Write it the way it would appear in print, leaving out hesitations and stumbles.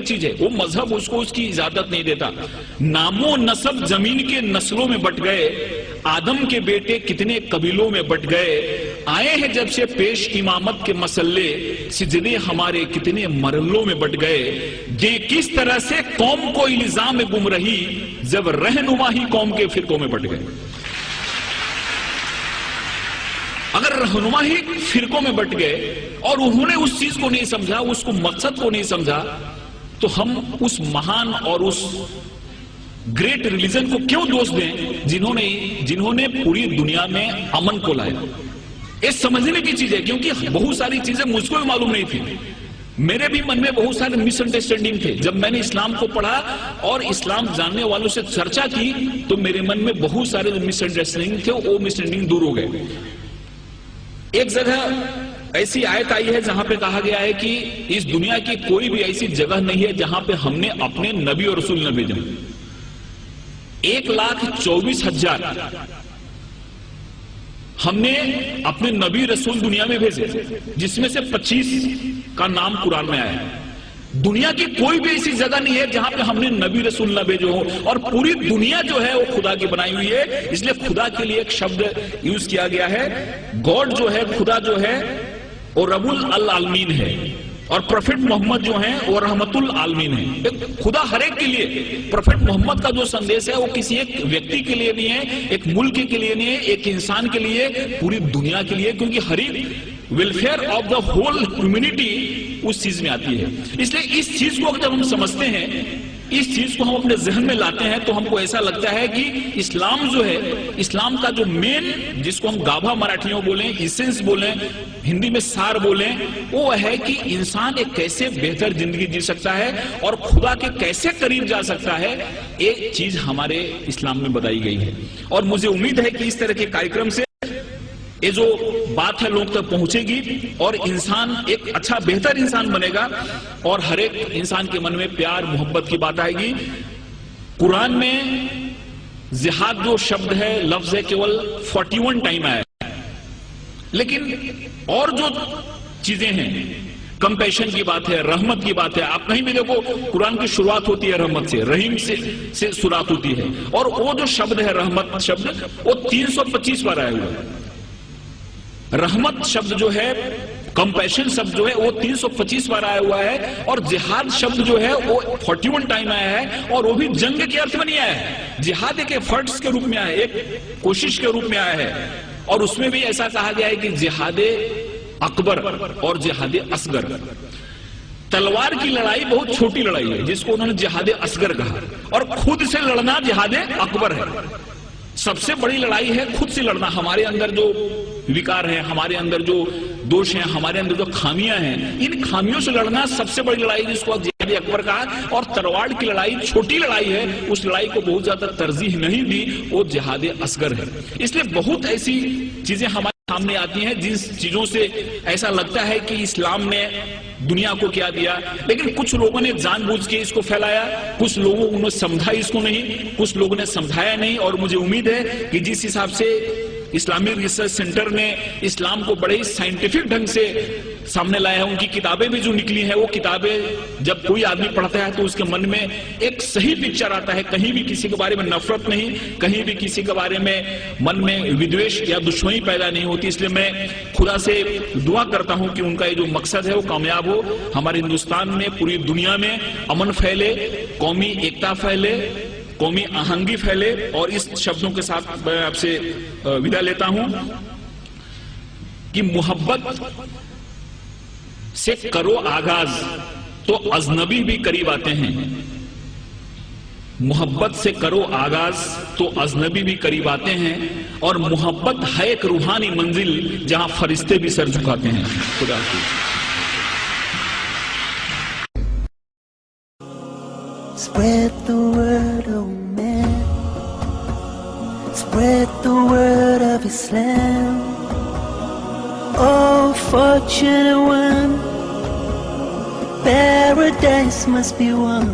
चीज है, वो मजहब उसको उसकी इजाजत नहीं देता। नामो नसब जमीन के नस्लों में बट गए, आदम के बेटे कितने कबीलों में बट गए, आए हैं जब से पेश इमामत के मसल्ले, सिजदे हमारे कितने मरलों में बट गए। ये किस तरह से कौम को इल्जाम में गुम रही, जब रहनुमा ही कौम के फिरकों में बट गए। अगर रहनुमा ही फिरकों में बट गए और उन्होंने उस चीज को नहीं समझा, उसको मकसद को नहीं समझा, तो हम उस महान और उस ग्रेट रिलीजन को क्यों दोष दें जिन्होंने पूरी दुनिया में अमन को लाया। ये समझने की चीज है, क्योंकि बहुत सारी चीजें मुझको भी मालूम नहीं थी। मेरे भी मन में बहुत सारे मिसअंडरस्टैंडिंग थे। जब मैंने इस्लाम को पढ़ा और इस्लाम जानने वालों से चर्चा की, तो मेरे मन में बहुत सारे जो मिसअंडरस्टैंडिंग थे वो मिसअंडरस्टैंडिंग दूर हो गए। एक जगह ऐसी आयत आई है जहां पे कहा गया है कि इस दुनिया की कोई भी ऐसी जगह नहीं है जहां पे हमने अपने नबी और रसूल न भेजे। 1,24,000 हमने अपने नबी रसूल दुनिया में भेजे, जिसमें से 25 का नाम कुरान में आया है। दुनिया की कोई भी ऐसी जगह नहीं है जहां पे हमने नबी रसूल न भेजे हो, और पूरी दुनिया जो है वो खुदा की बनाई हुई है। इसलिए खुदा के लिए एक शब्द यूज किया गया है। गॉड जो है, खुदा जो है वो रब्बुल आलमीन है, और प्रोफेट मोहम्मद जो है वो रहमतुल आलमीन है। खुदा हर एक के लिए, प्रोफेट मोहम्मद का जो संदेश है वो किसी एक व्यक्ति के लिए नहीं है, एक मुल्क के लिए नहीं है, एक इंसान के लिए, पूरी दुनिया के लिए, क्योंकि हर एक welfare of the whole humanity उस चीज में आती है। इसलिए इस चीज को जब हम समझते हैं, इस चीज को हम अपने जहन में लाते हैं, तो हमको ऐसा लगता है कि इस्लाम जो है, इस्लाम का जो मेन, जिसको हम गाभा मराठियों बोलें, इसेंस बोलें, हिंदी में सार बोलें, वो है कि इंसान एक कैसे बेहतर जिंदगी जी सकता है और खुदा के कैसे करीब जा सकता है। एक चीज हमारे इस्लाम में बताई गई है, और मुझे उम्मीद है कि इस तरह के कार्यक्रम से ये जो बात है लोग तक पहुंचेगी और इंसान एक अच्छा बेहतर इंसान बनेगा, और हर एक इंसान के मन में प्यार मोहब्बत की बात आएगी। कुरान में जिहाद जो शब्द है, लफ्ज है, केवल 41 टाइम आया है, लेकिन और जो चीजें हैं, कंपैशन की बात है, रहमत की बात है। आप कहीं भी देखो कुरान की शुरुआत होती है रहमत से, रहीम से शुरुआत होती है, और वो जो शब्द है रहमत शब्द, वो 325 बार आया हुआ है। रहमत शब्द जो है, कंपैशन शब्द जो है, वो 325 बार आया हुआ है, और जिहाद शब्द जो है वो 41 टाइम आया है, और वो भी जंग के अर्थ में नहीं आया है। जिहाद एक एफर्ट्स के रूप में आया है, एक कोशिश के रूप में आया है, और उसमें भी ऐसा कहा गया है कि जिहादे अकबर और जिहादे असगर। तलवार की लड़ाई बहुत छोटी लड़ाई है, जिसको उन्होंने जिहादे असगर कहा, और खुद से लड़ना जिहादे अकबर है। सबसे बड़ी लड़ाई है खुद से लड़ना। हमारे अंदर जो विकार है, हमारे अंदर जो दोष हैं, हमारे अंदर जो खामियां हैं, इन खामियों से लड़ना सबसे बड़ी लड़ाई, जिसको जिहादे अकबर कहा। और तलवार की लड़ाई छोटी लड़ाई है, उस लड़ाई को बहुत ज्यादा तरजीह नहीं दी, वो जिहादे असगर है। इसलिए बहुत ऐसी चीजें हमारे सामने आती हैं जिन चीजों से ऐसा लगता है कि इस्लाम ने दुनिया को क्या दिया, लेकिन कुछ लोगों ने जानबूझ के इसको फैलाया, कुछ लोगों ने समझा इसको नहीं, कुछ लोगों ने समझाया नहीं। और मुझे उम्मीद है कि जिस हिसाब से इस्लामिक रिसर्च सेंटर ने इस्लाम को बड़े ही साइंटिफिक ढंग से सामने लाया है, उनकी किताबें भी जो निकली हैं, वो किताबें जब कोई आदमी पढ़ता है तो उसके मन में एक सही पिक्चर आता है। कहीं भी किसी के बारे में नफरत नहीं, कहीं भी किसी के बारे में मन में विद्वेष या दुश्मनी पैदा नहीं होती। इसलिए मैं खुदा से दुआ करता हूं कि उनका ये जो मकसद है वो कामयाब हो, हमारे हिंदुस्तान में, पूरी दुनिया में अमन फैले, कौमी एकता फैले, कौमी आहंगी फैले। और इस शब्दों के साथ मैं आपसे विदा लेता हूं कि मोहब्बत से करो आगाज तो अजनबी भी करीब आते हैं। मोहब्बत से करो आगाज तो अजनबी भी करीब आते हैं, और मोहब्बत है एक रूहानी मंजिल जहां फरिश्ते भी सर झुकाते हैं। खुदा हाफिज़। Spread the word, oh man. Spread the word of Islam. Oh, fortunate one, paradise must be won.